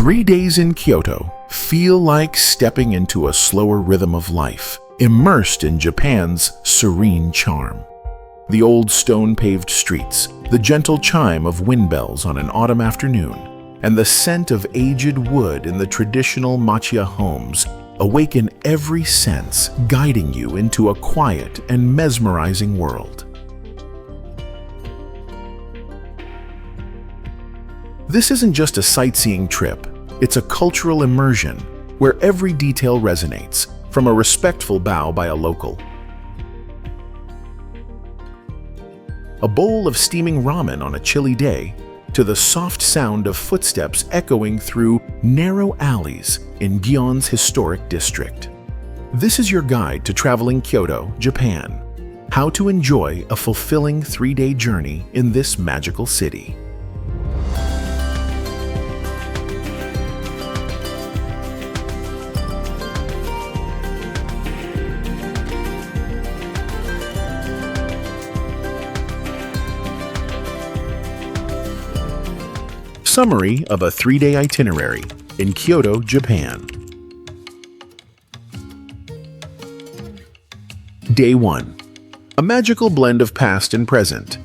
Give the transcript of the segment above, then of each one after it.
3 days in Kyoto feel like stepping into a slower rhythm of life, immersed in Japan's serene charm. The old stone-paved streets, the gentle chime of wind bells on an autumn afternoon, and the scent of aged wood in the traditional machiya homes awaken every sense, guiding you into a quiet and mesmerizing world. This isn't just a sightseeing trip, it's a cultural immersion where every detail resonates, from a respectful bow by a local, a bowl of steaming ramen on a chilly day, to the soft sound of footsteps echoing through narrow alleys in Gion's historic district. This is your guide to traveling Kyoto, Japan. How to enjoy a fulfilling 3-day journey in this magical city. Summary of a 3-day itinerary in Kyoto, Japan. Day 1. A magical blend of past and present.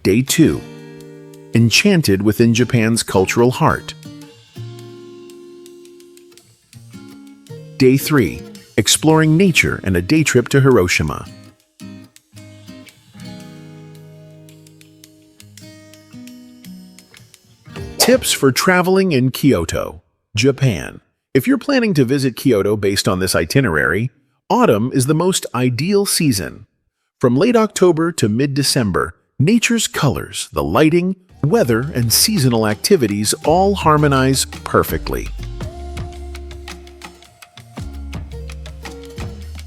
Day 2. Enchanted within Japan's cultural heart. Day 3. Exploring nature and a day trip to Hiroshima. Tips for traveling in Kyoto, Japan. If you're planning to visit Kyoto based on this itinerary, autumn is the most ideal season. From late October to mid-December, nature's colors, the lighting, weather, and seasonal activities all harmonize perfectly.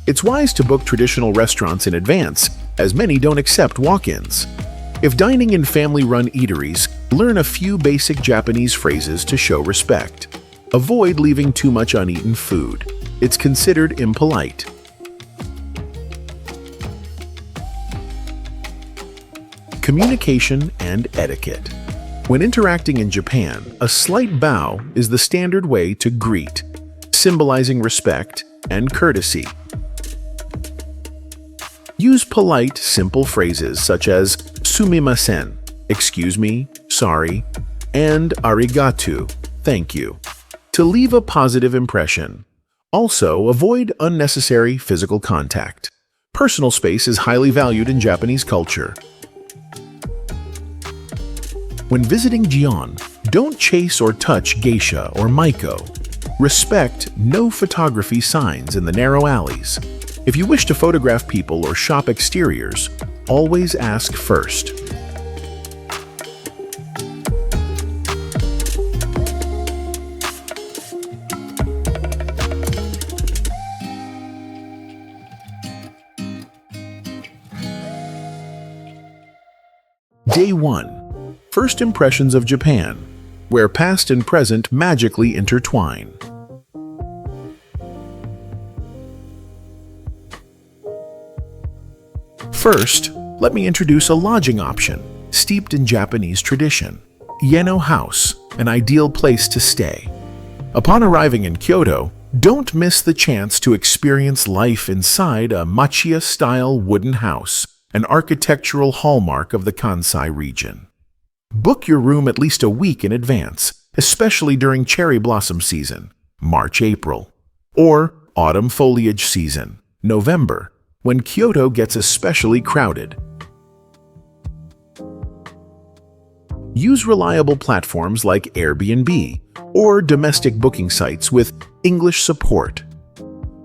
It's wise to book traditional restaurants in advance, as many don't accept walk-ins. If dining in family-run eateries, learn a few basic Japanese phrases to show respect. Avoid leaving too much uneaten food. It's considered impolite. Communication and etiquette. When interacting in Japan, a slight bow is the standard way to greet, symbolizing respect and courtesy. Use polite, simple phrases such as sumimasen, excuse me, sorry, and arigato, thank you, to leave a positive impression. Also, avoid unnecessary physical contact. Personal space is highly valued in Japanese culture. When visiting Gion, don't chase or touch geisha or maiko. Respect no photography signs in the narrow alleys. If you wish to photograph people or shop exteriors, always ask first. Day 1. First impressions of Japan, where past and present magically intertwine. First, let me introduce a lodging option, steeped in Japanese tradition. Ueno House, an ideal place to stay. Upon arriving in Kyoto, don't miss the chance to experience life inside a machiya-style wooden house, an architectural hallmark of the Kansai region. Book your room at least a week in advance, especially during cherry blossom season, March-April, or autumn foliage season, November, when Kyoto gets especially crowded. Use reliable platforms like Airbnb or domestic booking sites with English support.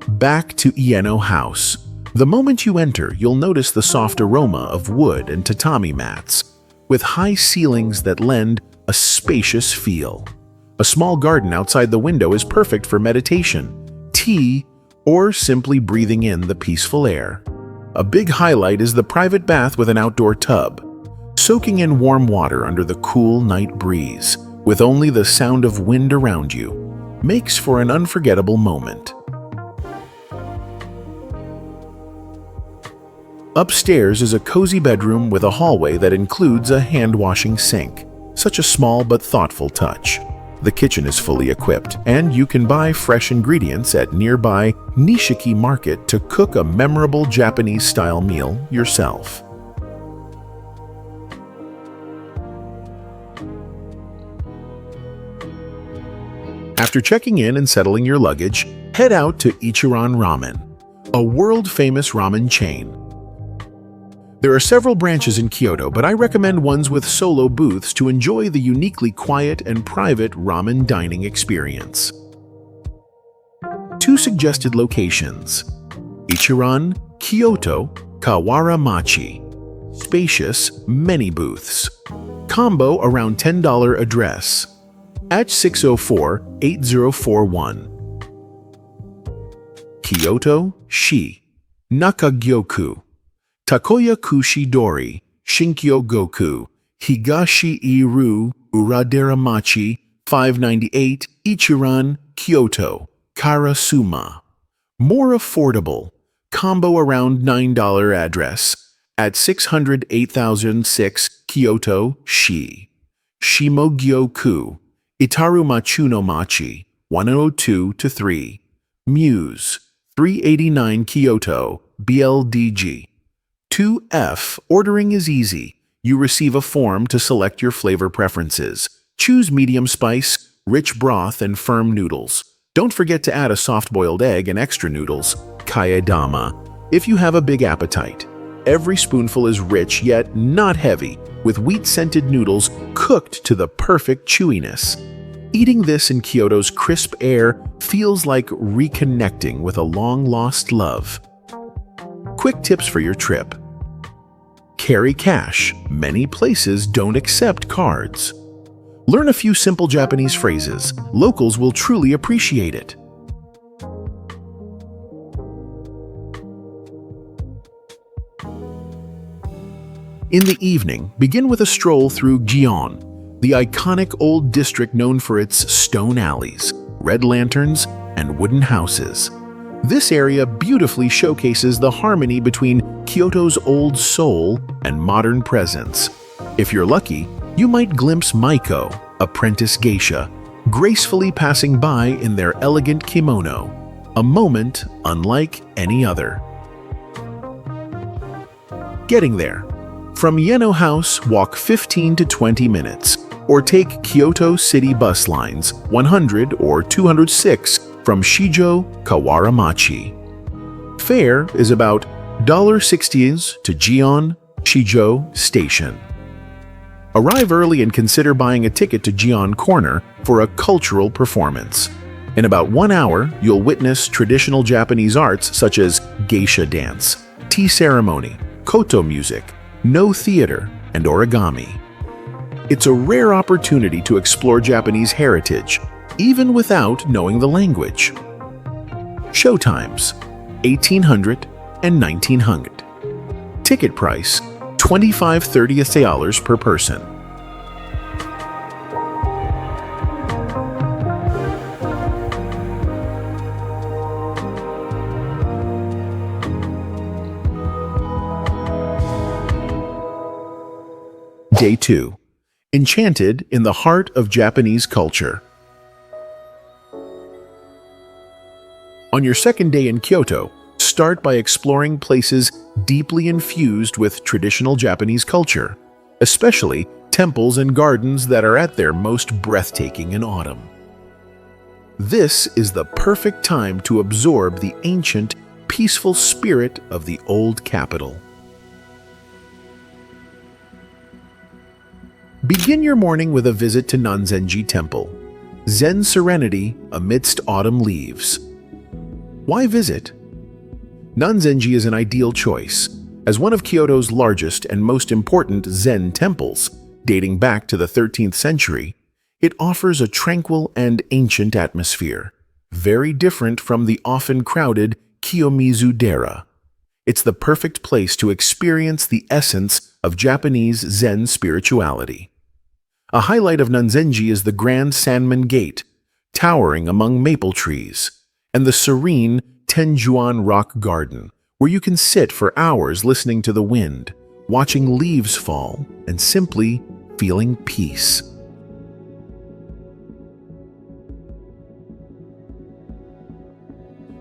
Back to Ueno House. The moment you enter, you'll notice the soft aroma of wood and tatami mats, with high ceilings that lend a spacious feel. A small garden outside the window is perfect for meditation, tea, or simply breathing in the peaceful air. A big highlight is the private bath with an outdoor tub. Soaking in warm water under the cool night breeze, with only the sound of wind around you, makes for an unforgettable moment. Upstairs is a cozy bedroom with a hallway that includes a hand-washing sink. Such a small but thoughtful touch. The kitchen is fully equipped, and you can buy fresh ingredients at nearby Nishiki Market to cook a memorable Japanese-style meal yourself. After checking in and settling your luggage, head out to Ichiran Ramen, a world-famous ramen chain. There are several branches in Kyoto, but I recommend ones with solo booths to enjoy the uniquely quiet and private ramen dining experience. 2 suggested locations: Ichiran, Kyoto, Kawaramachi. Spacious, many booths. Combo around $10 address. At 604-8041. Kyoto, Shi, Nakagyoku. Takoya Kushi-dori, Shinkyo-goku, Higashi-iru, Uraderamachi, 598, Ichiran, Kyoto, Karasuma. More affordable, combo around $9 address, at 600-8006, Kyoto, Shi. Shimogyoku, Itarumachuno-machi, 102-3. Muse, 389 Kyoto, BLDG. 2F, ordering is easy. You receive a form to select your flavor preferences. Choose medium spice, rich broth, and firm noodles. Don't forget to add a soft-boiled egg and extra noodles, kaedama, if you have a big appetite. Every spoonful is rich yet not heavy, with wheat-scented noodles cooked to the perfect chewiness. Eating this in Kyoto's crisp air feels like reconnecting with a long-lost love. Quick tips for your trip. Carry cash. Many places don't accept cards. Learn a few simple Japanese phrases. Locals will truly appreciate it. In the evening, begin with a stroll through Gion, the iconic old district known for its stone alleys, red lanterns, and wooden houses. This area beautifully showcases the harmony between Kyoto's old soul and modern presence. If you're lucky, you might glimpse Maiko, apprentice geisha, gracefully passing by in their elegant kimono, a moment unlike any other. Getting there. From Ueno House, walk 15 to 20 minutes, or take Kyoto City bus lines 100 or 206 from Shijo Kawaramachi. Fare is about $60 to Gion Shijo Station. Arrive early and consider buying a ticket to Gion Corner for a cultural performance. In about 1 hour, you'll witness traditional Japanese arts such as geisha dance, tea ceremony, koto music, no theater, and origami. It's a rare opportunity to explore Japanese heritage, even without knowing the language. Showtimes: 1800 and 1900. Ticket price: $25-30 per person. Day 2. Enchanted in the heart of Japanese culture. On your second day in Kyoto, start by exploring places deeply infused with traditional Japanese culture, especially temples and gardens that are at their most breathtaking in autumn. This is the perfect time to absorb the ancient, peaceful spirit of the old capital. Begin your morning with a visit to Nanzenji Temple, Zen serenity amidst autumn leaves. Why visit? Nanzenji is an ideal choice. As one of Kyoto's largest and most important Zen temples, dating back to the 13th century, it offers a tranquil and ancient atmosphere, very different from the often crowded Kiyomizu-dera. It's the perfect place to experience the essence of Japanese Zen spirituality. A highlight of Nanzenji is the grand Sanmen Gate, towering among maple trees, and the serene Tenjuan Rock Garden, where you can sit for hours listening to the wind, watching leaves fall, and simply feeling peace.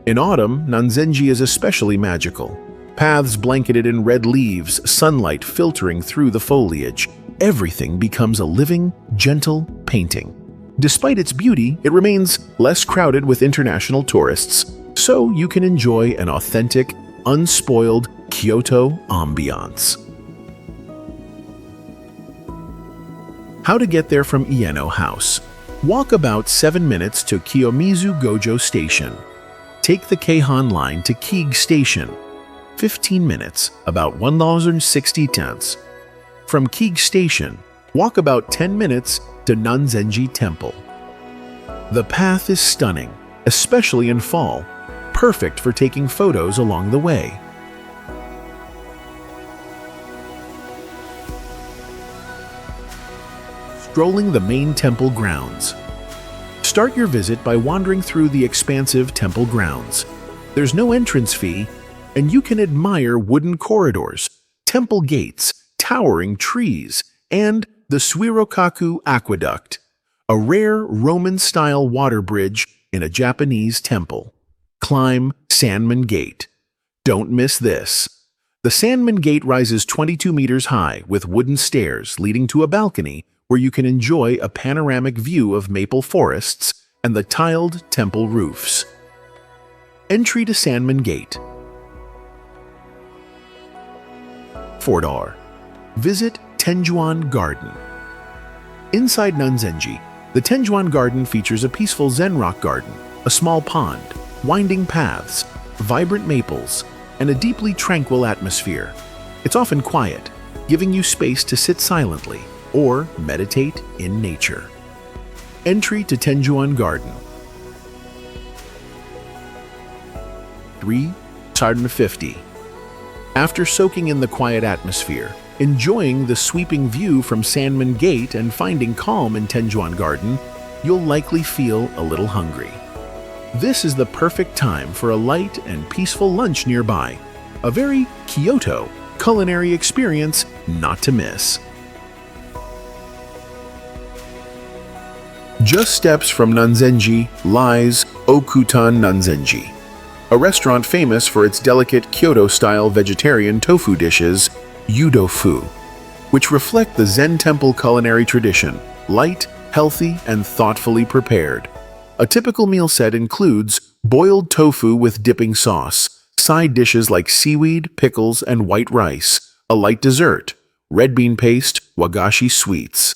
In autumn, Nanzenji is especially magical. Paths blanketed in red leaves, sunlight filtering through the foliage. Everything becomes a living, gentle painting. Despite its beauty, it remains less crowded with international tourists, so you can enjoy an authentic, unspoiled Kyoto ambiance. How to get there from Ueno House. Walk about 7 minutes to Kiyomizu Gojo Station. Take the Keihan line to Keig Station. 15 minutes, about $1.60. From Keig Station, walk about 10 minutes to Nanzenji Temple. The path is stunning, especially in fall, perfect for taking photos along the way. Strolling the main temple grounds. Start your visit by wandering through the expansive temple grounds. There's no entrance fee, and you can admire wooden corridors, temple gates, towering trees, and the Suirokaku Aqueduct, a rare Roman-style water bridge in a Japanese temple. Climb Sanmin Gate. Don't miss this. The Sanmin Gate rises 22 meters high with wooden stairs leading to a balcony where you can enjoy a panoramic view of maple forests and the tiled temple roofs. Entry to Sanmin Gate. $4. Visit Tenjuan Garden. Inside Nanzenji, the Tenjuan Garden features a peaceful Zen rock garden, a small pond, winding paths, vibrant maples, and a deeply tranquil atmosphere. It's often quiet, giving you space to sit silently or meditate in nature. Entry to Tenjuan Garden. $3.50. After soaking in the quiet atmosphere, enjoying the sweeping view from Sanmin Gate and finding calm in Tenjuan Garden, you'll likely feel a little hungry. This is the perfect time for a light and peaceful lunch nearby, a very Kyoto culinary experience not to miss. Just steps from Nanzenji lies Okutan Nanzenji, a restaurant famous for its delicate Kyoto-style vegetarian tofu dishes, yudofu, which reflect the Zen temple culinary tradition, light, healthy, and thoughtfully prepared. A typical meal set includes boiled tofu with dipping sauce, side dishes like seaweed, pickles, and white rice, a light dessert, red bean paste, wagashi sweets.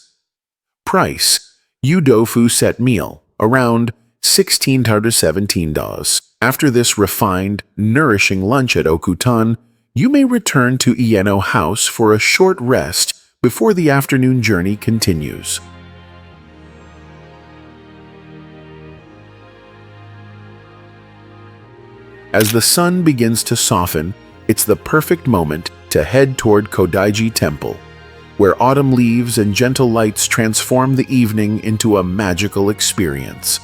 Price: yudofu set meal, around $16 to $17. After this refined, nourishing lunch at Okutan, you may return to Ueno House for a short rest before the afternoon journey continues. As the sun begins to soften, it's the perfect moment to head toward Kodaiji Temple, where autumn leaves and gentle lights transform the evening into a magical experience.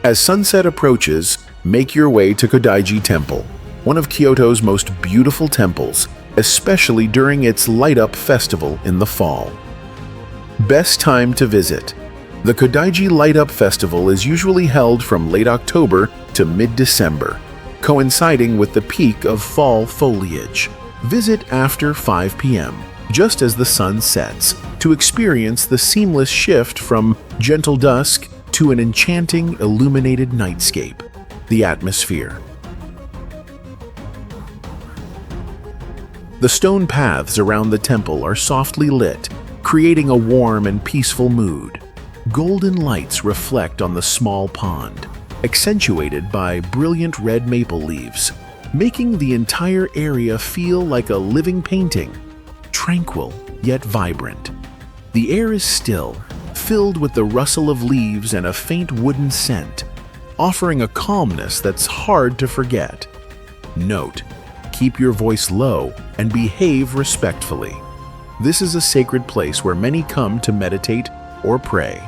As sunset approaches, make your way to Kodaiji Temple, one of Kyoto's most beautiful temples, especially during its light-up festival in the fall. Best time to visit. The Kodaiji Light-Up Festival is usually held from late October to mid-December, coinciding with the peak of fall foliage. Visit after 5 p.m., just as the sun sets, to experience the seamless shift from gentle dusk to an enchanting illuminated nightscape. The atmosphere. The stone paths around the temple are softly lit, creating a warm and peaceful mood. Golden lights reflect on the small pond, accentuated by brilliant red maple leaves, making the entire area feel like a living painting, tranquil yet vibrant. The air is still, filled with the rustle of leaves and a faint wooden scent, offering a calmness that's hard to forget. Note: keep your voice low and behave respectfully. This is a sacred place where many come to meditate or pray.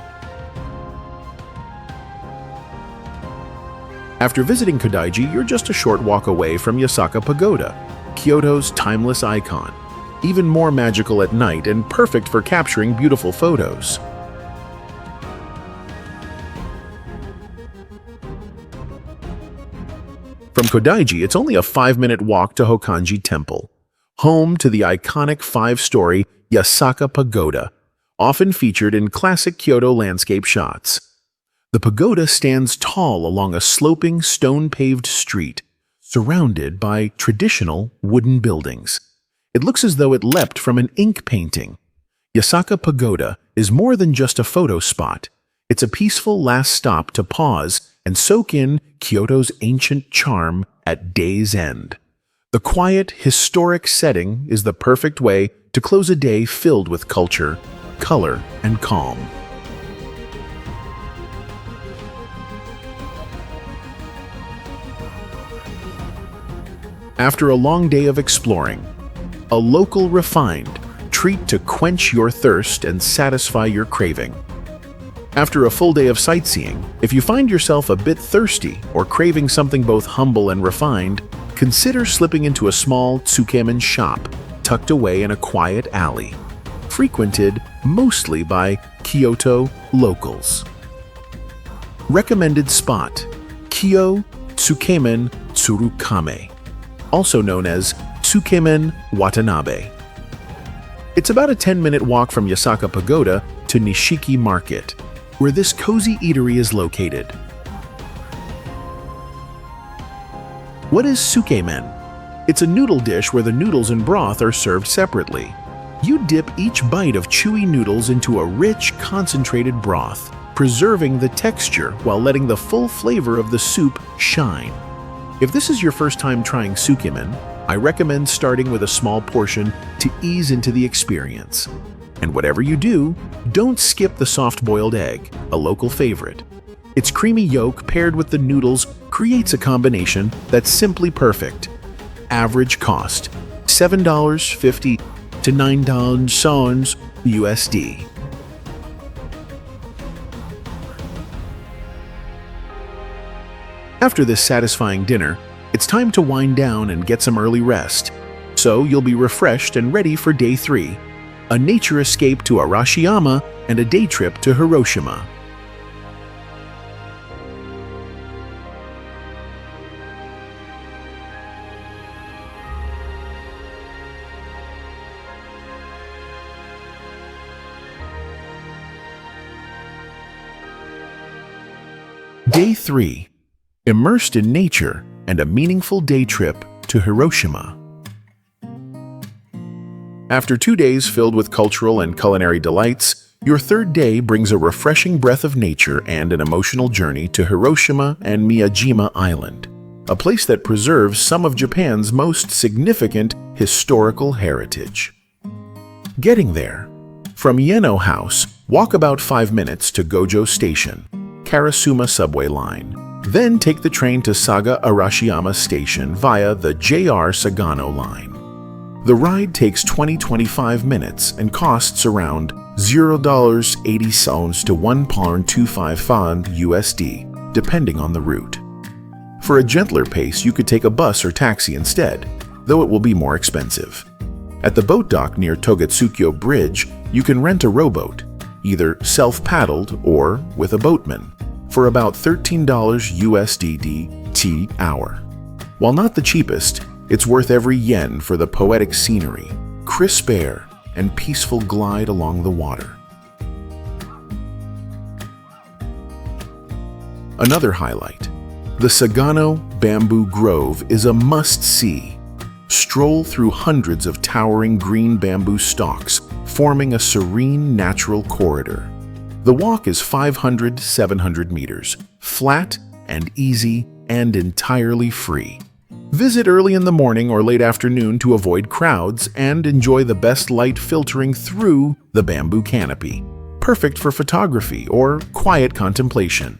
After visiting Kodaiji, you're just a short walk away from Yasaka Pagoda, Kyoto's timeless icon, even more magical at night and perfect for capturing beautiful photos. From Kodaiji, it's only a 5-minute walk to Hokkanji Temple, home to the iconic 5-story Yasaka Pagoda, often featured in classic Kyoto landscape shots. The pagoda stands tall along a sloping stone-paved street, surrounded by traditional wooden buildings. It looks as though it leapt from an ink painting. Yasaka Pagoda is more than just a photo spot. It's a peaceful last stop to pause and soak in Kyoto's ancient charm at day's end. The quiet, historic setting is the perfect way to close a day filled with culture, color, and calm. After a long day of exploring, a local refined treat to quench your thirst and satisfy your craving. After a full day of sightseeing, if you find yourself a bit thirsty or craving something both humble and refined, consider slipping into a small tsukemen shop tucked away in a quiet alley, frequented mostly by Kyoto locals. Recommended spot: Kyo Tsukemen Tsurukame, also known as Tsukemen Watanabe. It's about a 10-minute walk from Yasaka Pagoda to Nishiki Market, where this cozy eatery is located. What is tsukemen? It's a noodle dish where the noodles and broth are served separately. You dip each bite of chewy noodles into a rich, concentrated broth, preserving the texture while letting the full flavor of the soup shine. If this is your first time trying tsukemen, I recommend starting with a small portion to ease into the experience. And whatever you do, don't skip the soft-boiled egg, a local favorite. Its creamy yolk paired with the noodles creates a combination that's simply perfect. Average cost: $7.50 to $9 USD. After this satisfying dinner, it's time to wind down and get some early rest. So you'll be refreshed and ready for day 3, a nature escape to Arashiyama and a day trip to Hiroshima. Day 3. Immersed in nature and a meaningful day trip to Hiroshima. After 2 days filled with cultural and culinary delights, your third day brings a refreshing breath of nature and an emotional journey to Hiroshima and Miyajima Island, a place that preserves some of Japan's most significant historical heritage. Getting there. From Ieno House, walk about 5 minutes to Gojo Station, Karasuma subway line. Then take the train to Saga Arashiyama Station via the JR Sagano line. The ride takes 20-25 minutes and costs around $0.80 to $1.25 USD, depending on the route. For a gentler pace, you could take a bus or taxi instead, though it will be more expensive. At the boat dock near Togatsukyo Bridge, you can rent a rowboat, either self-paddled or with a boatman, for about $13 USD hour. While not the cheapest, it's worth every yen for the poetic scenery, crisp air, and peaceful glide along the water. Another highlight: the Sagano Bamboo Grove is a must-see. Stroll through hundreds of towering green bamboo stalks, forming a serene natural corridor. The walk is 500-700 meters, flat and easy and entirely free. Visit early in the morning or late afternoon to avoid crowds and enjoy the best light filtering through the bamboo canopy, perfect for photography or quiet contemplation.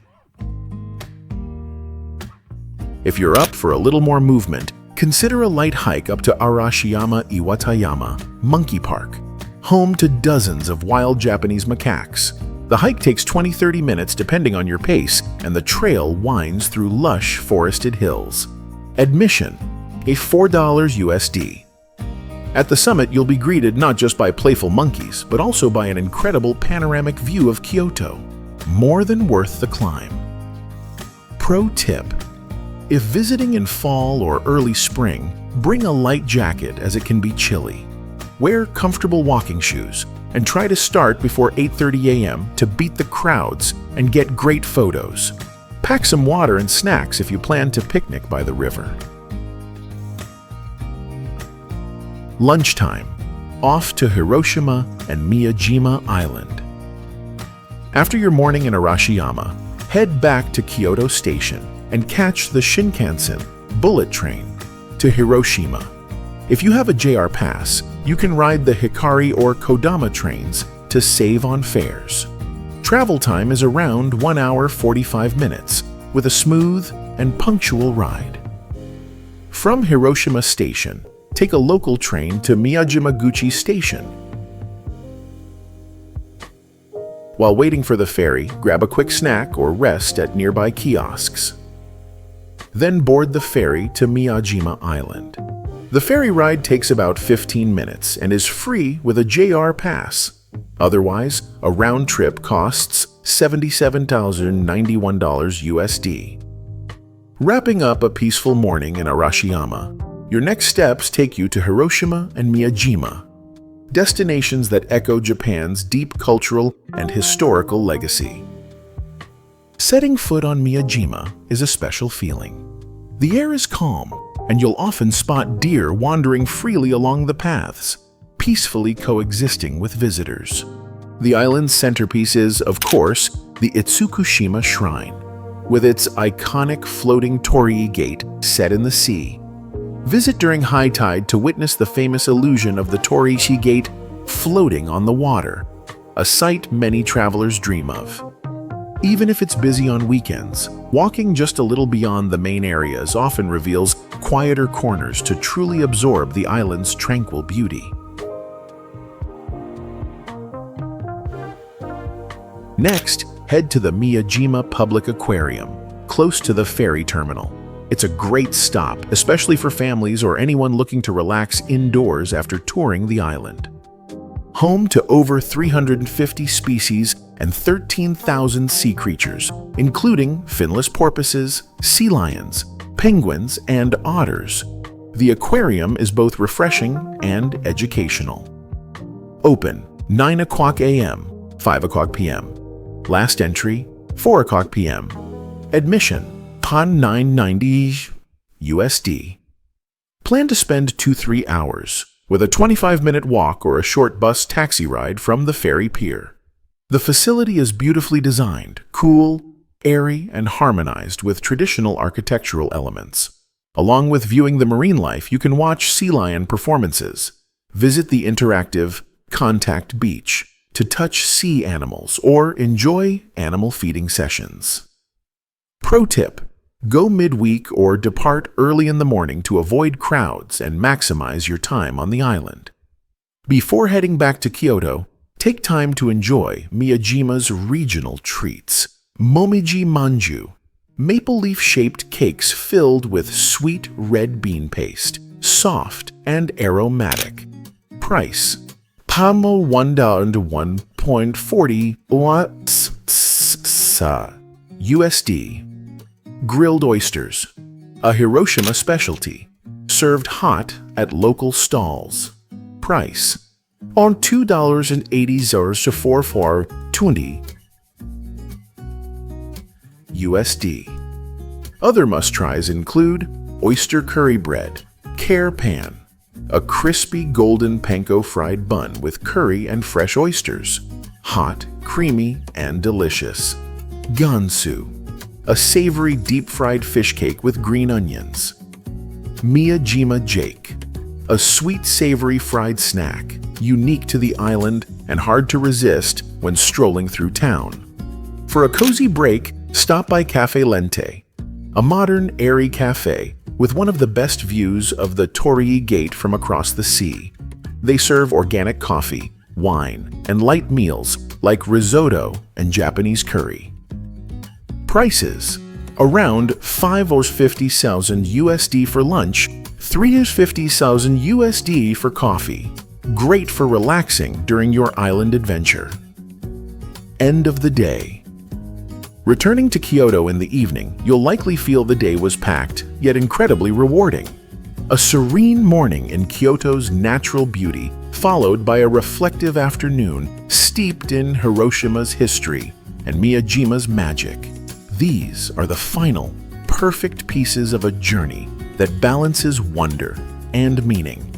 If you're up for a little more movement, consider a light hike up to Arashiyama Iwatayama Monkey Park, home to dozens of wild Japanese macaques. The hike takes 20-30 minutes depending on your pace, and the trail winds through lush forested hills. Admission, a $4 USD. At the summit, you'll be greeted not just by playful monkeys, but also by an incredible panoramic view of Kyoto. More than worth the climb. Pro tip: if visiting in fall or early spring, bring a light jacket as it can be chilly. Wear comfortable walking shoes and try to start before 8:30 a.m. to beat the crowds and get great photos. Pack some water and snacks if you plan to picnic by the river. Lunchtime. Off to Hiroshima and Miyajima Island. After your morning in Hiroshima, head back to Kyoto Station and catch the Shinkansen bullet train to Hiroshima. If you have a JR pass, you can ride the Hikari or Kodama trains to save on fares. Travel time is around 1 hour 45 minutes with a smooth and punctual ride. From Hiroshima Station, take a local train to Miyajimaguchi Station. While waiting for the ferry, grab a quick snack or rest at nearby kiosks. Then board the ferry to Miyajima Island. The ferry ride takes about 15 minutes and is free with a JR pass. Otherwise, a round trip costs $77,091 USD. Wrapping up a peaceful morning in Hiroshima, your next steps take you to Hiroshima and Miyajima, destinations that echo Japan's deep cultural and historical legacy. Setting foot on Miyajima is a special feeling. The air is calm, and you'll often spot deer wandering freely along the paths, peacefully coexisting with visitors. The island's centerpiece is, of course, the Itsukushima Shrine, with its iconic floating torii gate set in the sea. Visit during high tide to witness the famous illusion of the Toriishi Gate floating on the water, a sight many travelers dream of. Even if it's busy on weekends, walking just a little beyond the main areas often reveals quieter corners to truly absorb the island's tranquil beauty. Next, head to the Miyajima Public Aquarium, close to the ferry terminal. It's a great stop, especially for families or anyone looking to relax indoors after touring the island. Home to over 350 species and 13,000 sea creatures, including finless porpoises, sea lions, penguins, and otters. The aquarium is both refreshing and educational. Open 9 o'clock a.m., 5 o'clock p.m. Last entry, 4 o'clock p.m. Admission, $990 USD. Plan to spend 2-3 hours, with a 25-minute walk or a short bus taxi ride from the ferry pier. The facility is beautifully designed, cool, airy, and harmonized with traditional architectural elements. Along with viewing the marine life, you can watch sea lion performances, visit the interactive Contact Beach to touch sea animals, or enjoy animal feeding sessions. Pro tip: go midweek or depart early in the morning to avoid crowds and maximize your time on the island. Before heading back to Kyoto, take time to enjoy Miyajima's regional treats. Momiji manju, maple leaf-shaped cakes filled with sweet red bean paste, soft and aromatic. Price: Pamo $1 to 1.40 USD. Grilled oysters, a Hiroshima specialty, served hot at local stalls. Price: on $2.80 to 4.20 USD. Other must-tries include oyster curry bread, care pan, a crispy golden panko fried bun with curry and fresh oysters, hot, creamy, and delicious. Gansu, a savory deep-fried fish cake with green onions. Miyajima Jake, a sweet savory fried snack, unique to the island and hard to resist when strolling through town. For a cozy break, stop by Cafe Lente, a modern, airy cafe with one of the best views of the Torii Gate from across the sea. They serve organic coffee, wine, and light meals like risotto and Japanese curry. Prices: around 550,000 USD for lunch, 350,000 USD for coffee. Great for relaxing during your island adventure. End of the day. Returning to Kyoto in the evening, you'll likely feel the day was packed, yet incredibly rewarding. A serene morning in Kyoto's natural beauty, followed by a reflective afternoon steeped in Hiroshima's history and Miyajima's magic. These are the final, perfect pieces of a journey that balances wonder and meaning.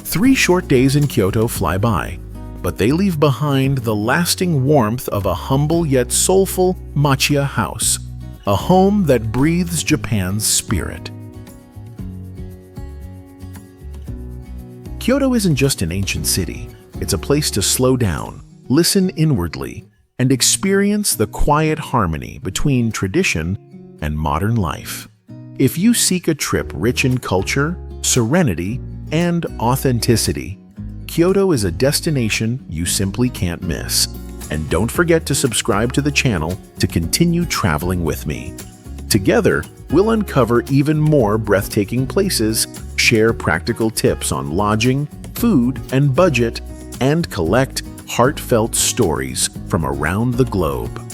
Three short days in Kyoto fly by, but they leave behind the lasting warmth of a humble yet soulful machiya house, a home that breathes Japan's spirit. Kyoto isn't just an ancient city, it's a place to slow down, listen inwardly, and experience the quiet harmony between tradition and modern life. If you seek a trip rich in culture, serenity, and authenticity, Kyoto is a destination you simply can't miss. And don't forget to subscribe to the channel to continue traveling with me. Together, we'll uncover even more breathtaking places, share practical tips on lodging, food, and budget, and collect heartfelt stories from around the globe.